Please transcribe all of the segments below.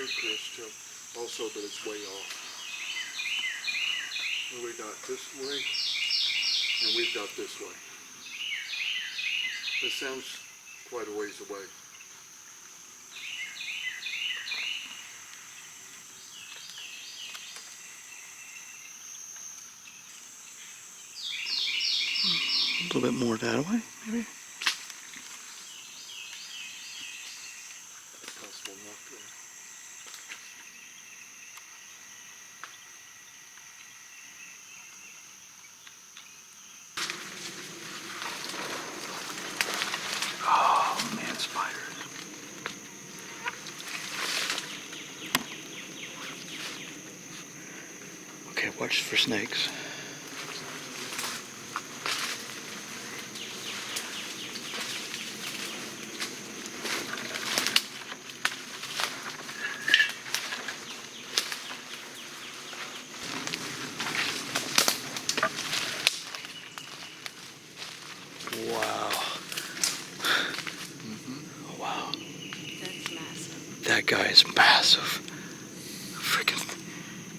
here, Chris, too. Also that it's way off. And we got this way, and we've got this way. It sounds quite a ways away. A little bit more that way, maybe? Possible enough, yeah. Oh man, spiders. Okay, watch for snakes. Wow. Wow. That's massive. That guy is massive. Freaking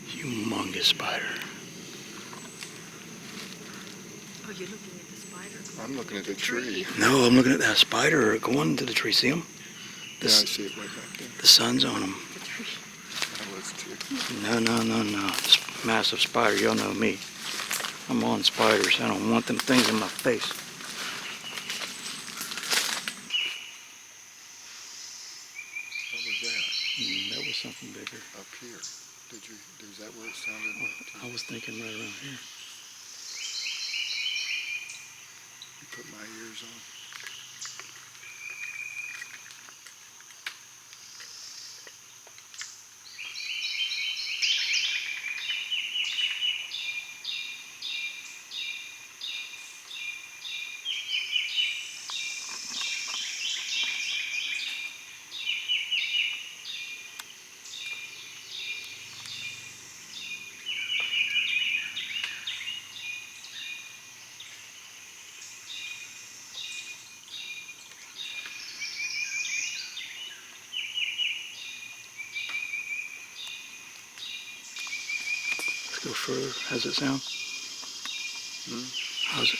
humongous spider. Oh, you're looking at the spider? I'm looking at the tree. No, I'm looking at that spider going to the tree. See him? Yeah, I see it right back there. The sun's on him. The tree. I was too. No. This massive spider, y'all know me. I'm on spiders. I don't want them things in my face. What was that? That was something bigger. Up here. Is that where it sounded like? I was thinking right around here. You put my ears on. Let's go further. How's it sound? How's it?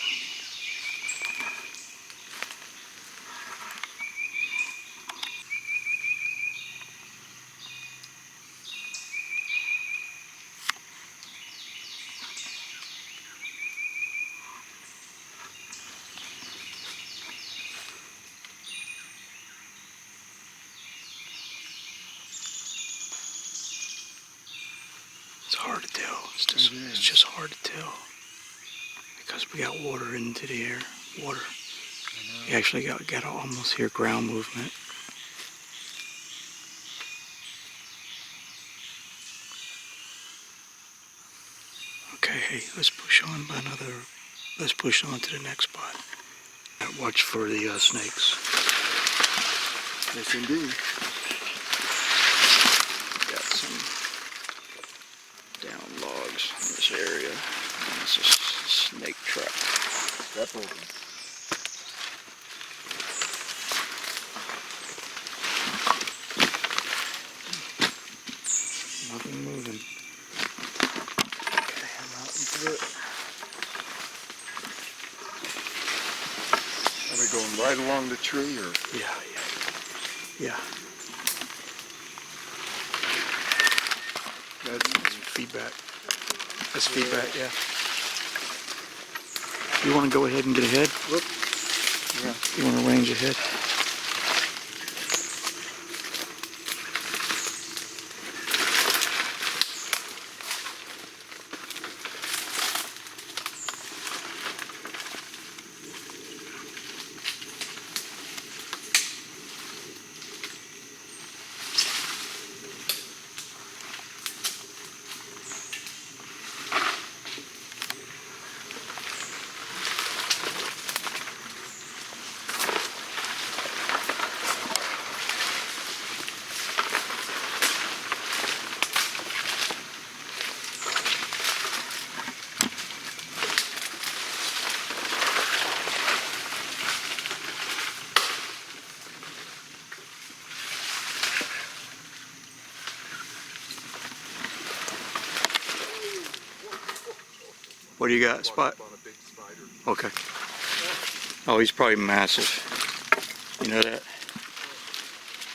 It's hard to tell. It's just hard to tell because we got water into the air. Water. You actually got to almost hear ground movement. Okay, hey, let's push on by another. Let's push on to the next spot. Watch for the snakes. Yes, indeed. Got some down logs in this area. And it's a snake trap. Step over. Nothing moving. Okay, I'm out into it. Are we going right along the tree or? Yeah. That's feedback. That's feedback, yeah. You want to go ahead and get ahead? Whoop. Yeah. You want to range ahead? What do you got? Spot? On a big spider. Okay. Oh, he's probably massive. You know that?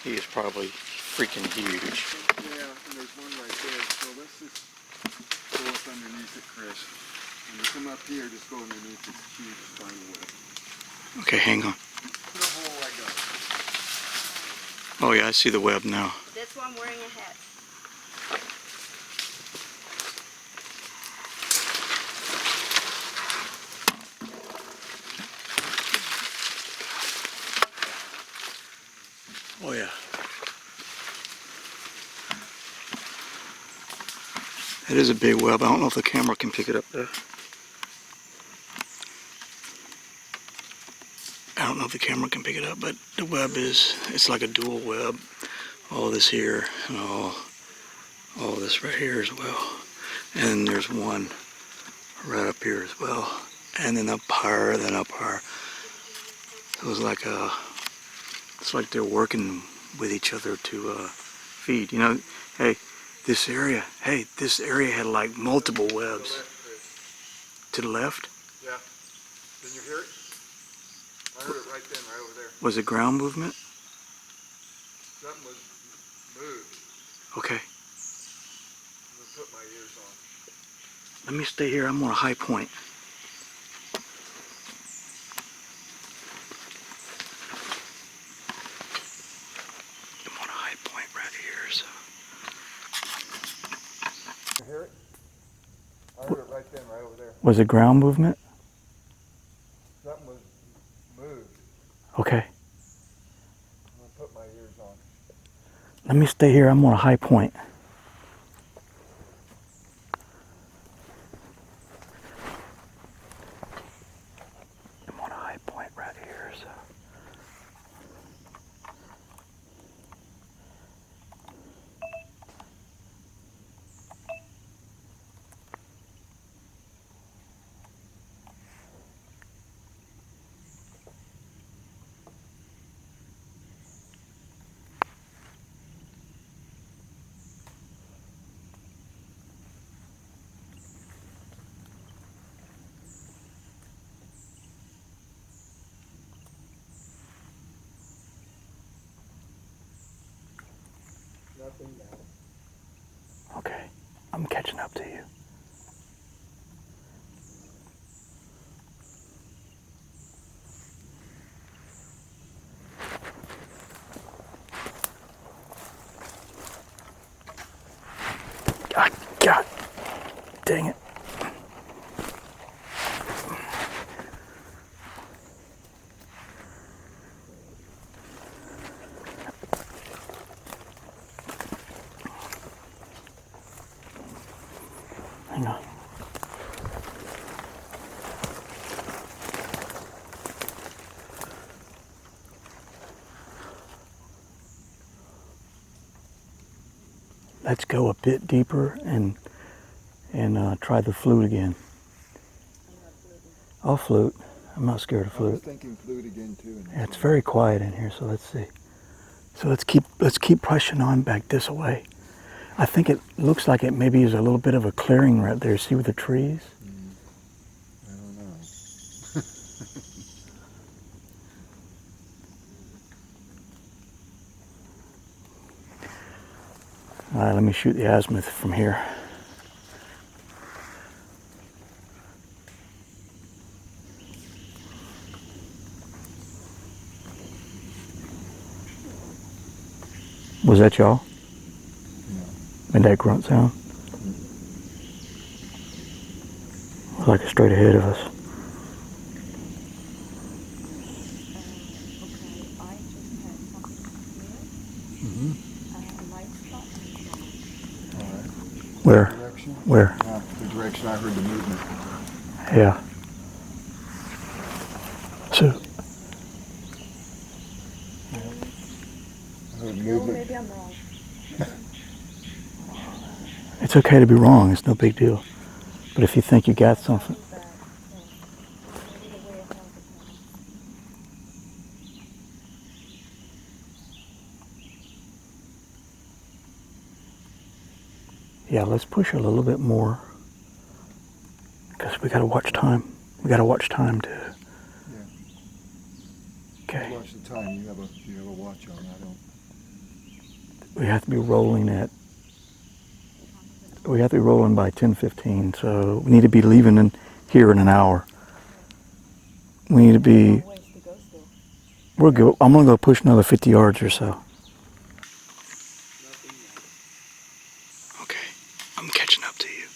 He is probably freaking huge. Yeah, and there's one right there. So let's just go up underneath it, Chris. When you come up here, just go underneath this huge spider web. Okay, hang on. Put a hole like that. Oh yeah, I see the web now. That's why I'm wearing a hat. Oh yeah. It is a big web. I don't know if the camera can pick it up though. I don't know if the camera can pick it up, but the web it's like a dual web. All this here and all this right here as well. And there's one right up here as well. And then up higher, then up higher. So it's like they're working with each other to feed. You know, hey, this area had like multiple webs. To the left? Yeah. Did you hear it? I heard it right then, right over there. Was it ground movement? Something was moved. Okay. I'm gonna put my ears on. Let me stay here. I'm on a high point. I'm on a high point right here, so. You hear it? I heard it right then, right over there. Was it ground movement? Something was moved. Okay. I'm gonna put my ears on. Let me stay here. I'm on a high point. I'm on a high point right here, so. Nothing now. Okay. I'm catching up to you. God. Dang it. Hang on. Let's go a bit deeper and try the flute again. I'll flute. I'm not scared of I was flute. thinking flute again too. Yeah, it's very quiet in here, so let's see. So let's keep pushing on back this way. I think it looks like it maybe is a little bit of a clearing right there. See with the trees? I don't know. All right, let me shoot the azimuth from here. Was that y'all? Made that grunt sound? Looks like it's straight ahead of us. Where? Direction? Where? Yeah, the direction I heard the movement. Yeah. So, I heard movement. Maybe I'm wrong. it's okay to be wrong. It's no big deal. But if you think you got something, yeah, let's push a little bit more. Because So we gotta watch time. We gotta watch time too. Yeah. Okay. Watch the time. You have a watch on. I don't. We have to be rolling at. We have to be rolling by 10:15. So we need to be leaving in here in an hour. We need to be. We're good. I'm gonna go push another 50 yards or so. Okay, I'm catching up to you.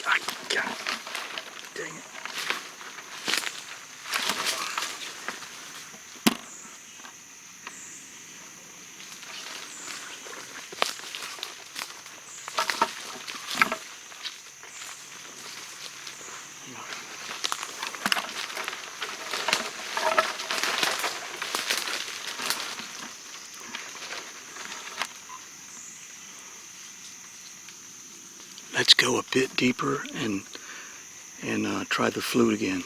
I got it. Dang it. Let's go a bit deeper and try the flute again.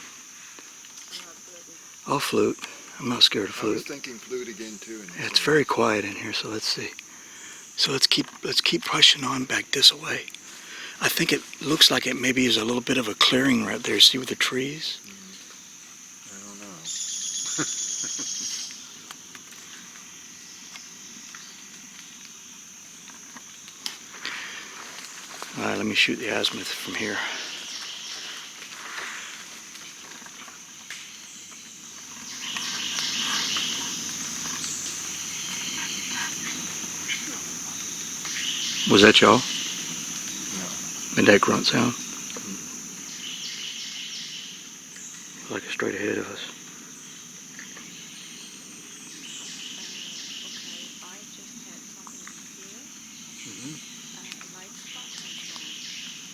I'll flute. I'm not scared of I was flute. thinking flute again too. And It's very quiet in here, so let's see. So let's keep pushing on back this way. I think it looks like it maybe is a little bit of a clearing right there. See with the trees? I don't know. All right, let me shoot the azimuth from here. Was that y'all? No. Made that grunt sound? Like it's straight ahead of us.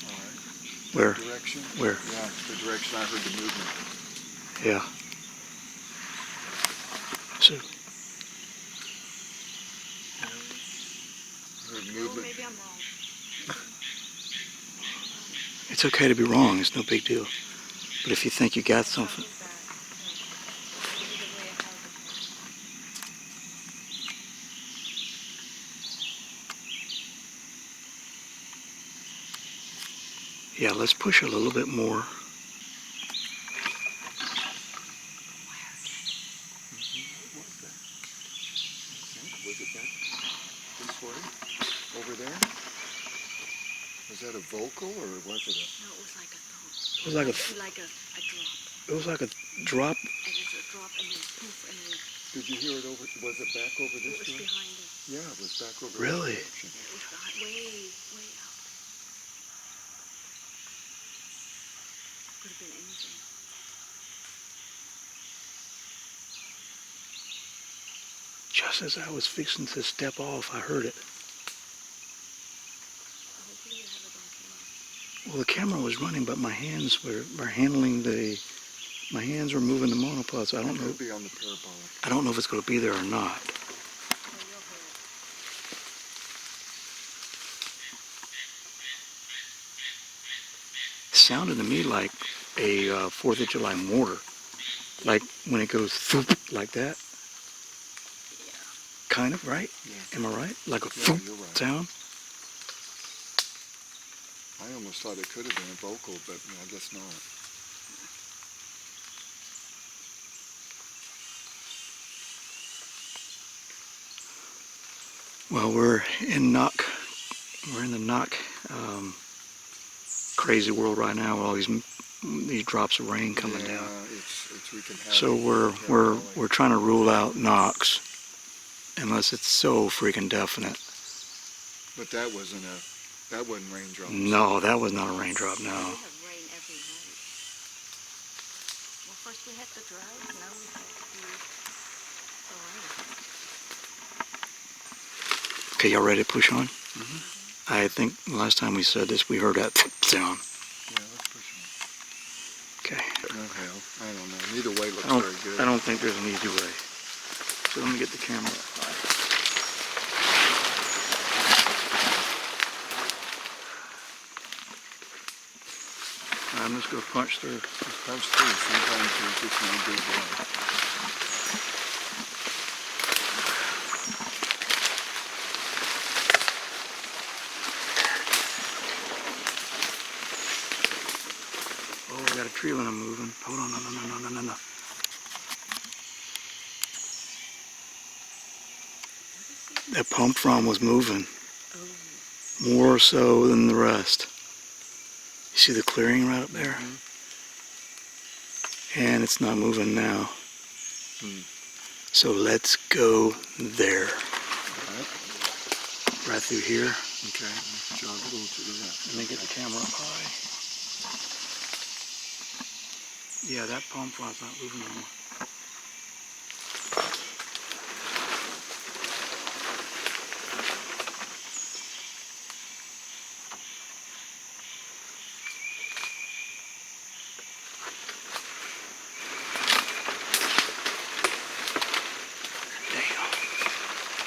All right. Where? Direction? Where? Yeah, the direction I heard the movement. Yeah. So, I heard movement. Maybe I'm wrong. it's okay to be wrong. It's no big deal. But if you think you got something, yeah, let's push a little bit more. Was it that this way? Over there? Was that a vocal or was it a... No, it was like a thump. It was like a Like a drop. It was like a drop. And it's a drop and then poof and then Did you hear it over... Was it back over it this was way? behind us. Yeah, it was back over Really? this direction. It was behind, way out. Could have been anything. Just as I was fixing to step off, I heard it. Hopefully you have it on camera. Well, the camera was running, but my hands were handling the. My hands were moving the monopod, so I don't know. It could be on the parabolic. I don't know if it's going to be there or not. So you'll hear it. It sounded to me like a 4th of July mortar. Like when it goes thoop like that. Yeah. Kind of, right? Yeah. Am I right? Like a Yeah, thoop you're right. sound? I almost thought it could have been a vocal, but I guess not. Well, we're in the knock crazy world right now with all these drops of rain coming yeah, down. we can have So we're trying to rule out knocks unless it's so freaking definite. But that wasn't raindrops. No, that was not a raindrop, no. We have rain every night. Well, first we had the drought, now we have the rain. Okay, y'all ready to push on? Mm-hmm. I think last time we said this, we heard that sound. Yeah, let's push Okay. on. No hail. I don't know. Neither way looks I don't, very good. I don't think there's an easy way. So let me get the camera. All I'm just gonna punch through. Just punch through. Sometimes there's just no big water. Oh, we got a tree limb moving. Hold on, no. That pump from was moving. More so than the rest. You see the clearing right up there? And it's not moving now. So let's go there. Right through here. Okay, let's jog a little to the left. Let me get the camera up high. Yeah, that pump fly's not moving anymore. Damn.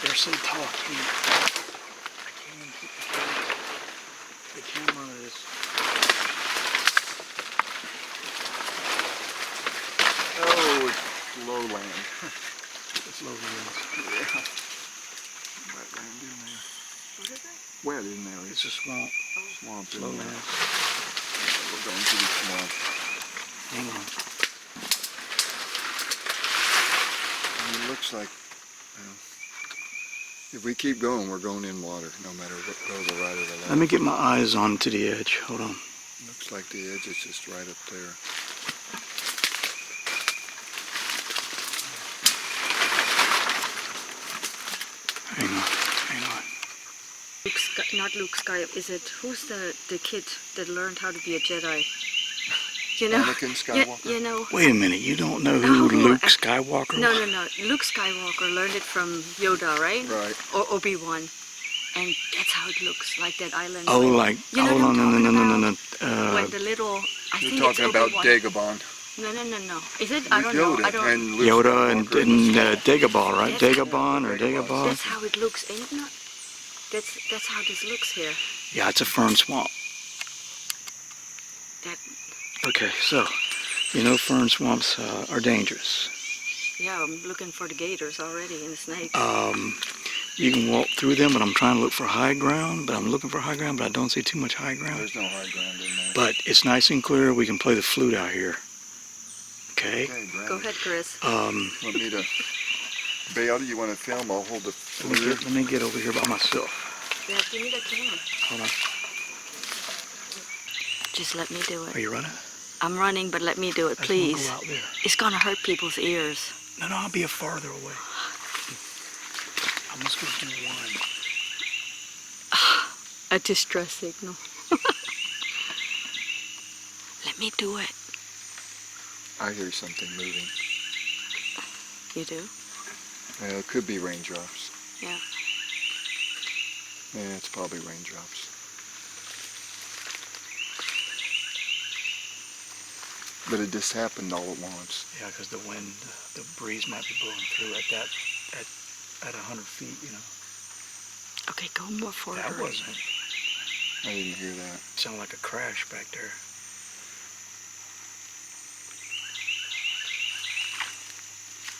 They're so tall. I can't even keep the camera on this. Oh, it's lowland. It's low winds. Yeah. Wetland in there. What is it? Wet in there. It's a swamp. Swamp in Low there. lands. We're going to the swamp. Hang on. And it looks like, if we keep going, we're going in water, no matter what goes the right or the left. Let me get my eyes on to the edge. Hold on. Looks like the edge is just right up there. Hang on. Not Luke Skywalker. Is it? Who's the kid that learned how to be a Jedi? You know? Anakin Skywalker? You know? Wait a minute. You don't know who Luke Skywalker No. was? Luke Skywalker learned it from Yoda, right? Right. Or Obi-Wan. And that's how it looks, like that island. Oh, when- like, you know hold what I'm on, no. talking about? When the little, I You're think talking it's about Obi-Wan. Dagobah. No. Is it? I With don't know. Yoda I don't. and Luke Yoda and Skywalker. Dagobah, right? That's- Dagobah or Dagobah? That's how it looks, ain't it? That's how this looks here. Yeah, it's a fern swamp. That. Okay, so, you know fern swamps are dangerous. Yeah, I'm looking for the gators already and the snakes. You can walk through them, but I'm trying to look for high ground. But I'm looking for high ground, but I don't see too much high ground. There's no high ground in there. But it's nice and clear. We can play the flute out here. Okay? Okay, Brandon. Go ahead, Chris. Want me to bail? Do you want to film? I'll hold the FLIR. Let me get over here by myself. Yeah, give me the camera. Hold on. Just let me do Are it. you running? I'm running, but let me do it, I just wanna please. go out there. It's gonna hurt people's ears. No, I'll be farther away. I'm just going to do one. A distress signal. Let me do it. I hear something moving. You do? It could be raindrops. Yeah. Yeah, it's probably raindrops. But it just happened all at once. Yeah, because the wind, the breeze might be blowing through at 100 feet, you know. Okay, go more forward. That wasn't. I didn't hear that. Sounded like a crash back there.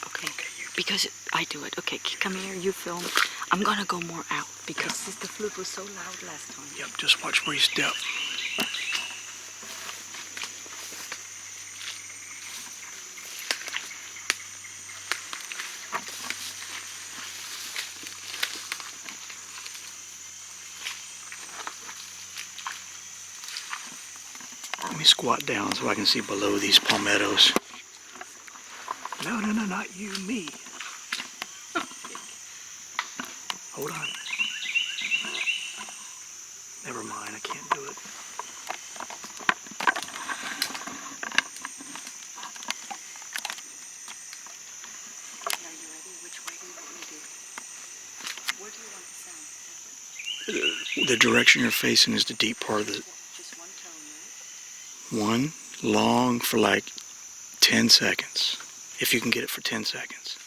Okay, because I do it. Okay, come here, you film. I'm gonna go more out because the flute was so loud last time. Yep, just watch where you step. Let me squat down so I can see below these palmettos. No, not you, me. Hold on. Never mind, I can't do it. Are you ready? Which way do you want me to do? Where do you want the sound? The direction you're facing is the deep part of the Just one tone, right? one long for like 10 seconds. If you can get it for 10 seconds.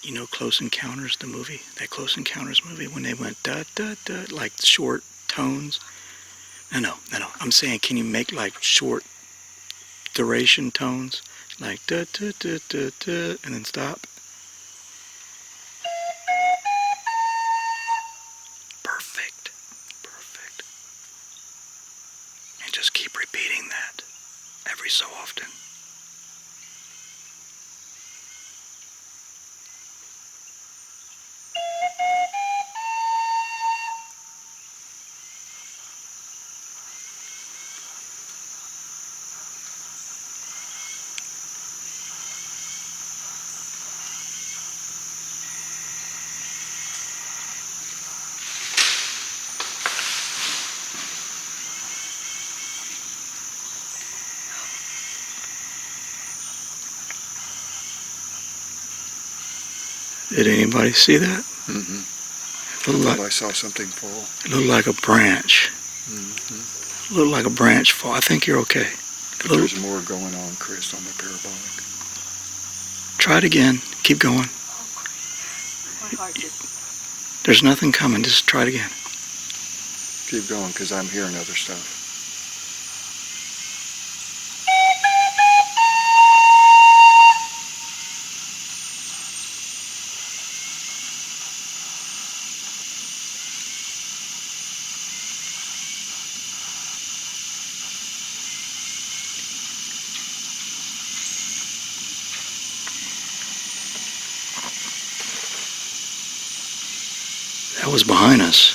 you know, Close Encounters, the movie, that Close Encounters movie, when they went da da da, like short tones. No. I'm saying, can you make like short duration tones, like da da da da da, and then stop? Perfect. And just keep repeating that every so often. Did anybody see that? Mm-hmm. I saw something fall. It looked like a branch. Mm-hmm. It looked like a branch fall. I think you're okay. There's more going on, Chris, on the parabolic. Try it again. Keep going. My heart just... There's nothing coming. Just try it again. Keep going, because I'm hearing other stuff. That was behind us.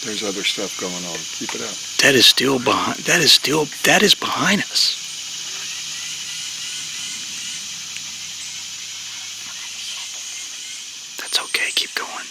There's other stuff going on. Keep it up. That is still behind. That is behind us. That's okay. Keep going.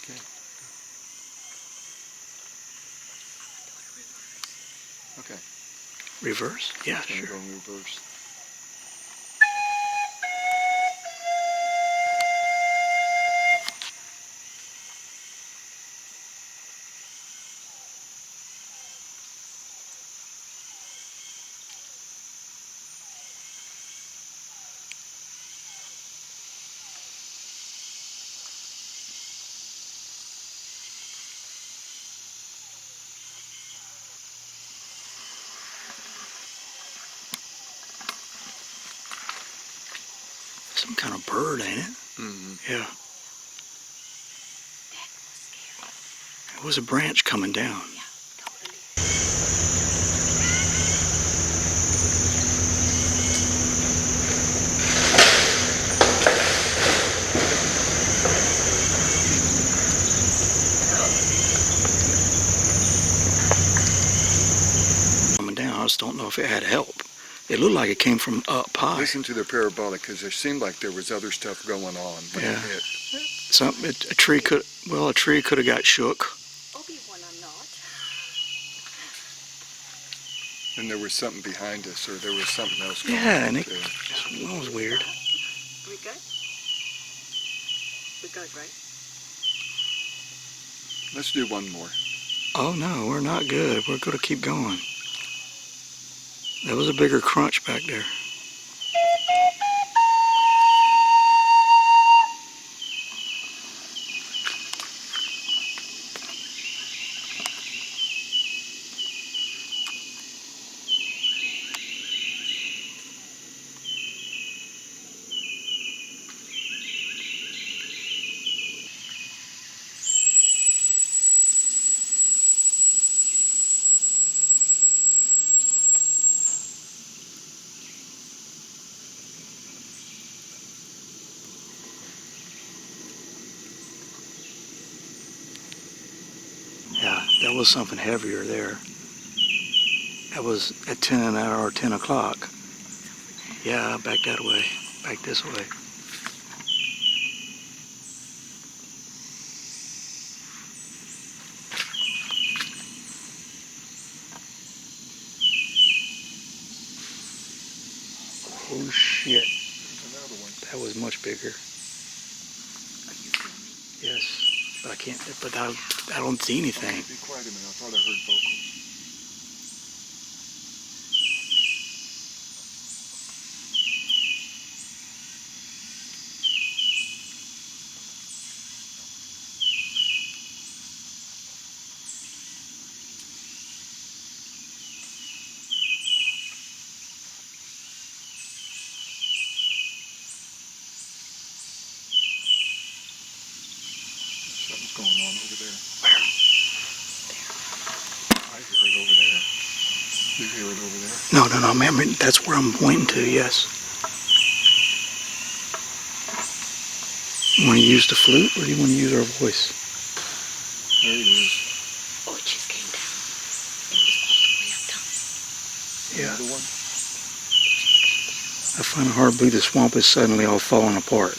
Okay. Okay. Reverse? Yeah, It's gonna sure. go in reverse. Some kind of bird, ain't it? Mm-hmm. Yeah. It was a branch coming down. Coming down. I just don't know if it had help. It looked like it came from up high. Listen to the parabolic, because there seemed like there was other stuff going on when Yeah. it hit. A tree could have got shook. Obi-Wan, I'm not. And there was something behind us, or there was something else going Yeah, on and it too. that was weird. We good? We good, right? Let's do one more. Oh no, we're not good. We're going to keep going. There was a bigger crunch back there. that was something heavier there. That was at 10 or 10 o'clock. Yeah, back that way. Back this way. Oh shit. There's another one. That was much bigger. Are you filming? Yes. But I can't, but I don't see anything. Okay, be quiet a minute. I thought I heard vocals. Something's going on over there. Where? I hear it over there. You hear it over there? No, man, that's where I'm pointing to, yes. You want to use the flute, or do you want to use our voice? There it is. Oh, it just came down. It was all the way up top. Yeah. Another one? I find it hard to believe the swamp is suddenly all falling apart.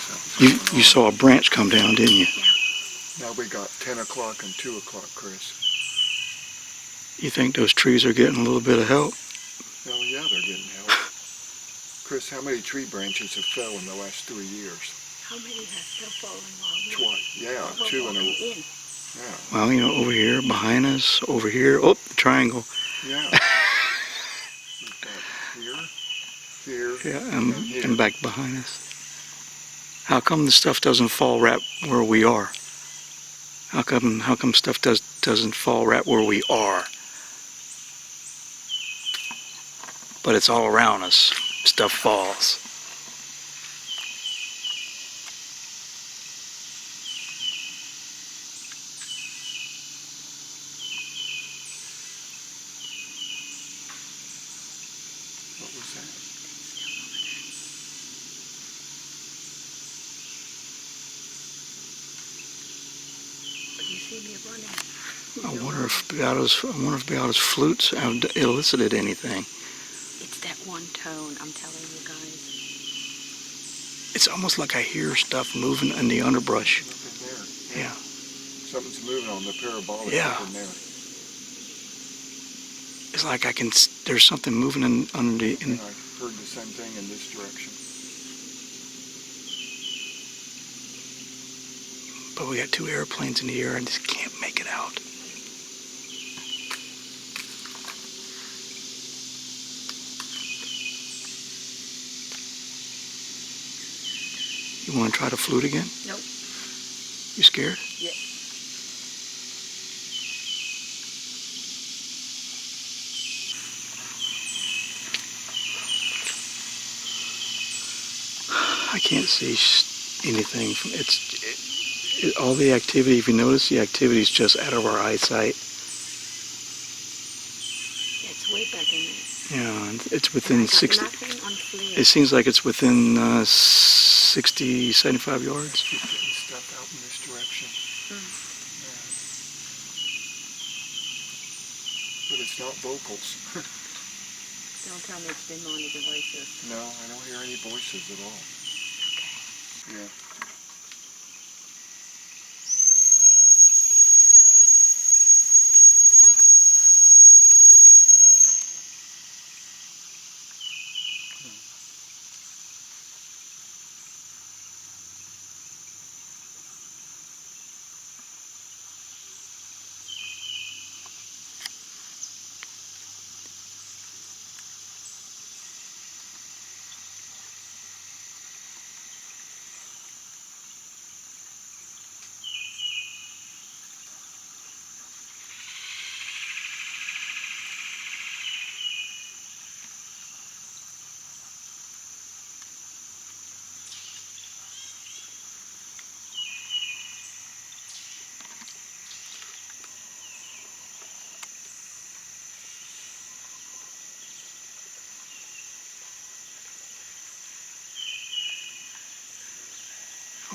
Something's going You on. saw a branch come down, didn't you? Yeah. Now we got 10 o'clock and 2 o'clock, Chris. You think those trees are getting a little bit of help? Oh yeah, they're getting help. Chris, how many tree branches have fell in the last 3 years? How many have still fallen while we Twice. Yeah, were 2 in a walking in? Yeah. Well, you know, over here, behind us, over here. Oh, the triangle. Yeah. We've got here, Yeah, and here. and back behind us. How come the stuff doesn't fall right where we are? How come stuff doesn't fall right where we are? But it's all around us. Stuff falls. What was that? But you see me running. I wonder if Beata's flutes have elicited anything. It's that one tone, I'm telling you guys. It's almost like I hear stuff moving in the underbrush. Up in there. Yeah. Something's moving on the parabolic Yeah. up in there. It's like there's something moving in under the. And I heard the same thing in this direction. But we got 2 airplanes in the air and just can't make it out. You want to try the flute again? Nope. You scared? Yeah. I can't see anything. All the activity, if you notice, the activity is just out of our eyesight. Yeah, it's way back in there. Yeah, and it's within I got 60. nothing on FLIR. It seems like it's within 60, 75 yards. Keep getting stuff out in this direction. But it's not vocals. Don't tell me it's demonic voices. No, I don't hear any voices at all. Okay. Yeah.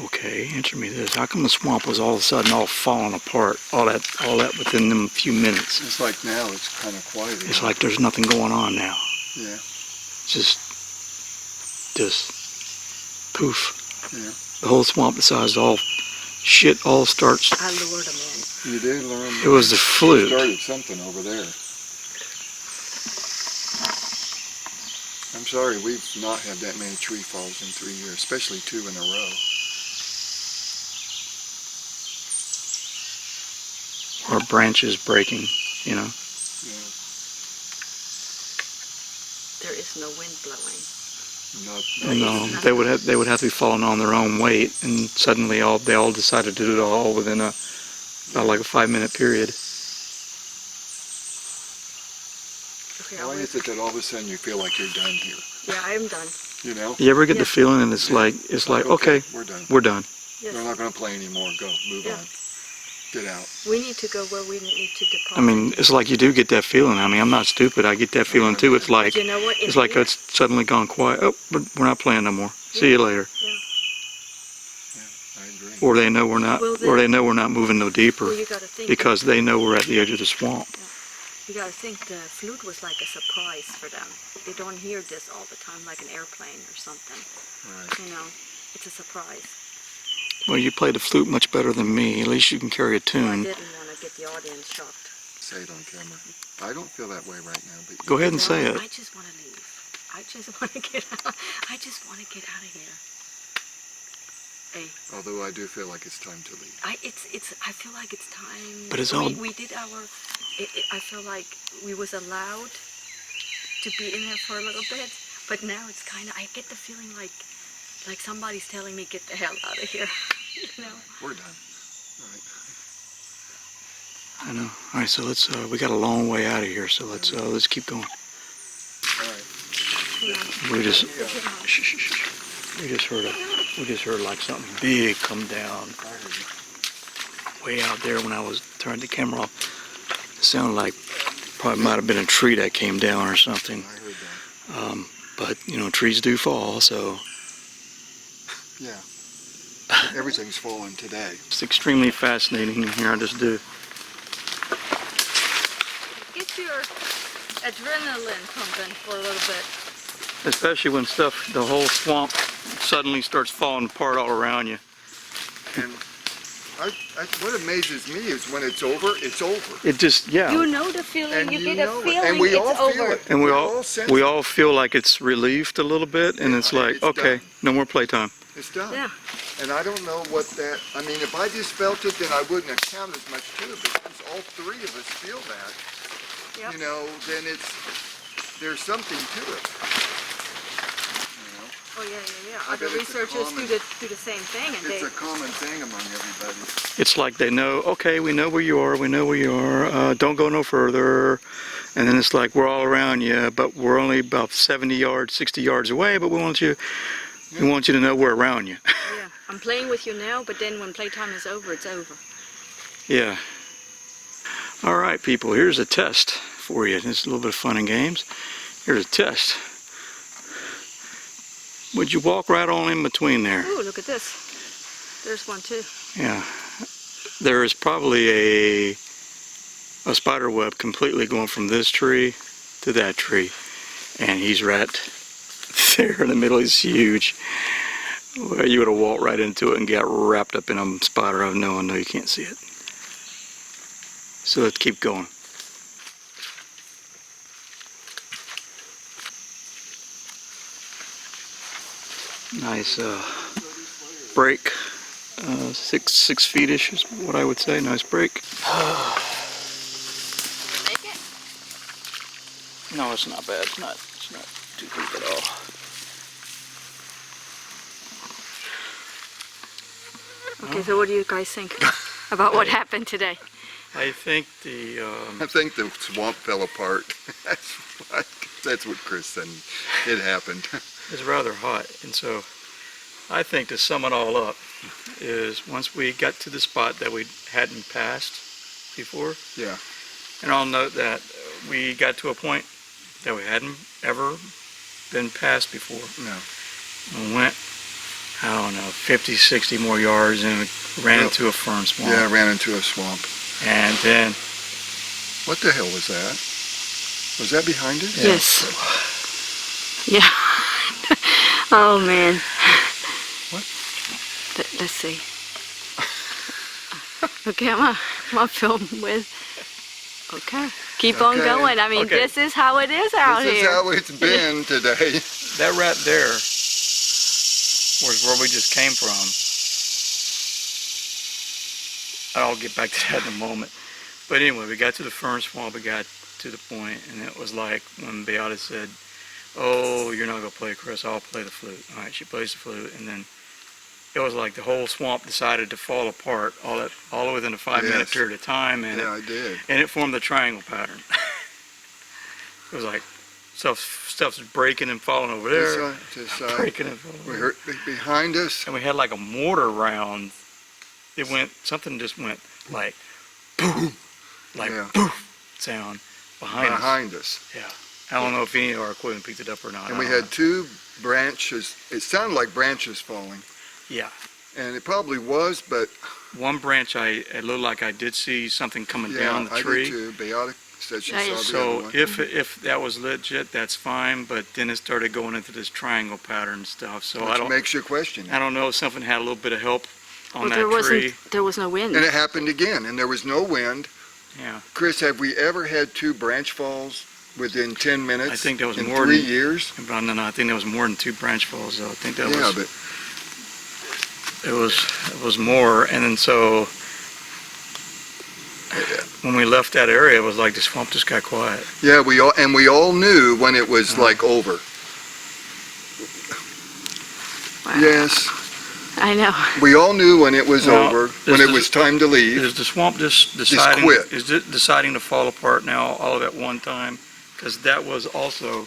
Okay, answer me this. How come the swamp was all of a sudden all falling apart? All that within them few minutes. It's like now it's kind of quiet. It's like there's nothing going on now. Yeah. Just poof. Yeah. The whole swamp decides shit all starts. I lured them in. You did learn. It was the flute. Started something over there. I'm sorry, we've not had that many tree falls in 3 years, especially 2 in a row. Or branches breaking, you know. Yeah. There is no wind blowing. No, they would have to be falling on their own weight, and suddenly they all decided to do it all within like a 5-minute period. Okay, Why is it that all of a sudden you feel like you're done here? Yeah, I am done. You know? You ever get the feeling, and it's like okay, we're done. we're done. Yes. We're not going to play anymore. Go, move Yeah. on. Get out. We need to go where we need to deposit. I mean, it's like you do get that feeling. I mean, I'm not stupid. I get that feeling too. It's like you know what? it's like it's suddenly gone quiet. Oh, we're not playing no more. See you later. Yeah. Yeah, I agree. Or they know we're not. Well, then- Or they know we're not moving no deeper Well, you got to think. because they know we're at the edge of the swamp. You got to think the flute was like a surprise for them. They don't hear this all the time, like an airplane or something. Right. You know, it's a surprise. Well, you play the flute much better than me. At least you can carry a I tune. didn't want to get the audience shocked. Say it on camera. I don't feel that way right now. But Go ahead and say it. I just want to leave. I just want to get out. I just want to get out of here. Hey, Although I do feel like it's time to leave. I feel like it's time. But it's all- we did our. I feel like we was allowed to be in there for a little bit, but now it's kind of. I get the feeling like somebody's telling me get the hell out of here. You know. We're done. All right. I know. All right, so let's. We got a long way out of here, so let's keep going. All right. Yeah. We just. Yeah. Shh, shh, shh. We just heard like something big come down I heard you. way out there when I was turning the camera off. It sounded like probably might have been a tree that came down or something. I heard that. But you know, trees do fall, so Yeah. Everything's falling today. it's extremely fascinating in here. I just do. Get your adrenaline pumping for a little bit. Especially when the whole swamp suddenly starts falling apart all around you. And what amazes me is when it's over, it's over. It just, yeah. You know the feeling. And You you get know a it. feeling And we it's all feel over. it. And We all sense we it. all feel like it's relieved a little bit, and it's like, it's okay, done. no more playtime. It's done. Yeah. And I don't know what that, I mean, if I just felt it, then I wouldn't have counted as much too, but since all 3 of us feel that, Yep. you know, then there's something to it. You know? Oh yeah. I Other bet it's a researchers common- do the same thing, and It's they. a common thing among everybody. It's like they know, okay, we know where you are, don't go no further. And then it's like, we're all around you, but we're only about 70 yards, 60 yards away, but we want you to know we're around you. Yeah, I'm playing with you now, but then when playtime is over, it's over. Yeah. All right, people, here's a test for you. It's a little bit of fun and games. Here's a test. Would you walk right on in between there? Ooh, look at this. There's one too. Yeah. There is probably a spider web completely going from this tree to that tree. And he's right there in the middle. He's huge. Well, you would have walked right into it and got wrapped up in a spider. I know you can't see it. So let's keep going. Nice break. 6 feet-ish is what I would say. Nice break. Make it? No, it's not bad. It's not too deep at all. Okay, so what do you guys think about what happened today? I think the I think the swamp fell apart. That's what Chris said. It happened. it's rather hot, and so I think to sum it all up is once we got to the spot that we hadn't passed before, Yeah. and I'll note that we got to a point that we hadn't ever been past before. No. We went I don't know, 50, 60 more yards, and it ran into a fern swamp. Yeah, I ran into a swamp. And then, What the hell was that? Was that behind us? Yes. Yeah. Oh man. What? Let's see. Okay, I'm gonna film with. Okay. Keep on Okay. going. I mean, Okay. this is how it is out This is here. how it's been today. that right there was where we just came from. I'll get back to that in a moment. But anyway, we got to the fern swamp, we got to the point, and it was like when Beata said, "Oh, you're not going to play, Chris, I'll play the flute." All right, she plays the flute, and then it was like the whole swamp decided to fall apart all within a 5-minute Yes. period of time, and Yeah, I did. it formed the triangle pattern. It was like stuff's breaking and falling over there, breaking and falling We over. heard behind us. And we had like a mortar round. Something just went like boom, like Yeah. boom sound behind us. Behind us. Yeah. I don't know if any of our equipment picked it up or not. And I we don't had know. 2 branches. It sounded like branches falling. Yeah. And it probably was, but One branch, it looked like I did see something coming yeah, down the I tree. did too. Beata said she Yeah, saw yeah. the So other one. if that was legit, that's fine. But then it started going into this triangle pattern stuff. So I Which don't. makes you question. I don't know if something had a little bit of help on Well, that tree. there was no wind. And it happened again, and there was no wind. Yeah. Chris, have we ever had 2 branch falls within 10 minutes? I think that was in more 3 than- years. But no, I think there was more than 2 branch falls. Though. I think that Yeah, was. but It was more, and then so when we left that area, it was like the swamp just got quiet. yeah, we all knew when it was like over. Wow. Yes, I know. we all knew when it was Well, over, this when it is- was time to leave. Is the swamp just deciding? quit. Is it deciding to fall apart now, all of at one time? Because that was also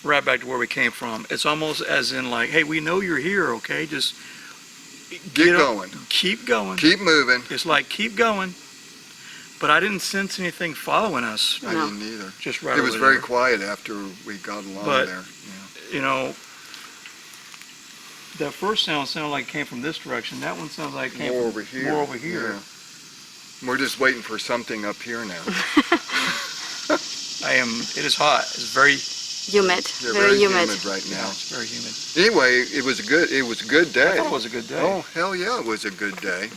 right back to where we came from. It's almost as in like, hey, we know you're here, okay? Just Get up, going. keep going. Keep moving. It's like keep going. But I didn't sense anything following us. I No. didn't either. Just right It was over very there. quiet after we got along But- there. You know, that first sounded like it came from this direction. That one sounds like it Yeah. came More from over here. more over here. Yeah. We're just waiting for something up here now. It is hot. It's very, Humid. Yeah, Very humid. right yeah, now. it's very humid. Anyway, it was a good day. I thought it was a good day. Oh, hell yeah, it was a good day.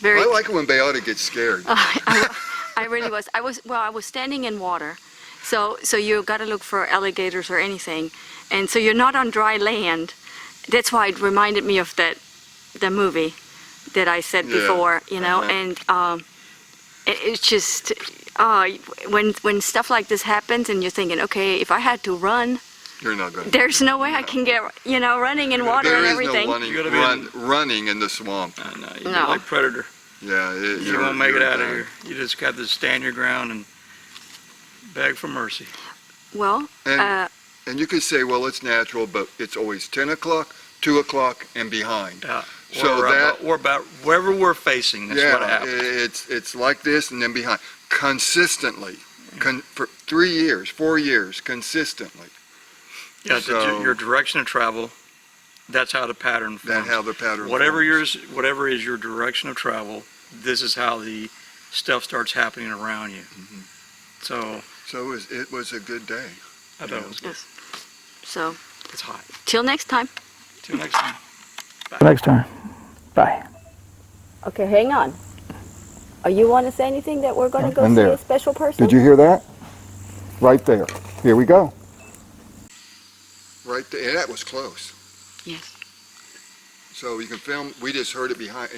Very. I like it when Beata gets scared. I really was. I was standing in water, so you got to look for alligators or anything, and so you're not on dry land. That's why it reminded me of the movie that I said Yeah. before, you know, Uh-huh. and it's just when stuff like this happens, and you're thinking, okay, if I had to run, You're not going to. there's no way I can get, running in water There and is everything. no You gotta be running in the swamp. No, you No. get like Predator. Yeah, You won't make it out of here. You just got to stand your ground and beg for mercy. Well, And- And you could say, well, it's natural, but it's always 10 o'clock, 2 o'clock, and behind. So Or about wherever we're facing, that's what Yeah, happens. it's like this and then behind. Consistently. For 3 years, 4 years, consistently. Yeah, so- your direction of travel, that's how the pattern forms. That's how the pattern Whatever forms. whatever is your direction of travel, this is how the stuff starts happening around you. Mhm. So So it was a good day. I thought it was good. yes. So It's hot. till next time. Till next time. Next time. Bye. Okay, hang on. You want to say anything that we're going to go I'm see there. a special person? Did you hear that? Right there. Here we go. Right there. That was close. Yes. So you can film. We just heard it behind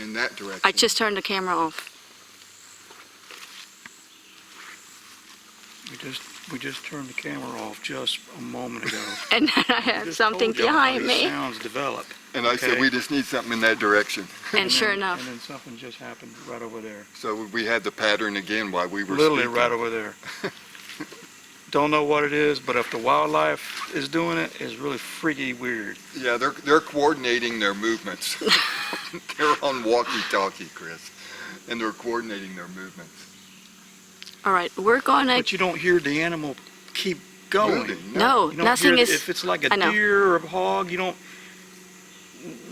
in that direction. I just turned the camera off. We just turned the camera off just a moment ago. And then I have Just something told y'all how behind these me. sounds develop. And I said Okay. we just need something in that direction. And sure then- enough. And then something just happened right over there. So we had the pattern again while we were Literally speaking. right over there. Don't know what it is, but if the wildlife is doing it, it's really freaky weird. Yeah, they're coordinating their movements. They're on walkie-talkie, Chris, and they're coordinating their movements. All right, we're going to... But you don't hear the animal keep going. Really? No, You don't nothing hear, is. if it's like I a know. deer or a hog, you don't.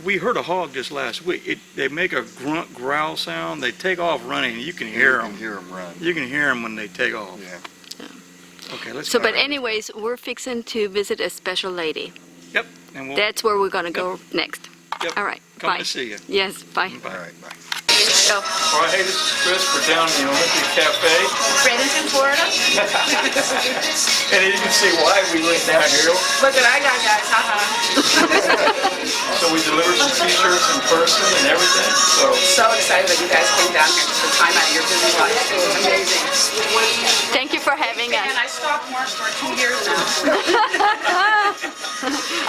We heard a hog just last week. They make a grunt growl sound. They take off running. You can hear You them. can hear them run. You can hear them when they take off. Yeah. Okay, let's So, go. but anyways, we're fixing to visit a special lady. Yep. And we'll That's where we're gonna go next. Yep. All right. come Bye. to see you. Yes. Bye. All right, bye. Go. All right, hey, this is Chris. We're down in the Olympic Cafe. Bradenton, Florida. And you can see why we went down here. Look what I got, guys. Haha. So we delivered some t-shirts in person and everything. So excited that you guys came down here to the time out of your busy life. It was amazing. Thank you for having And us. I stopped March for 2 years now.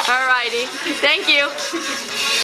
All righty. Thank you.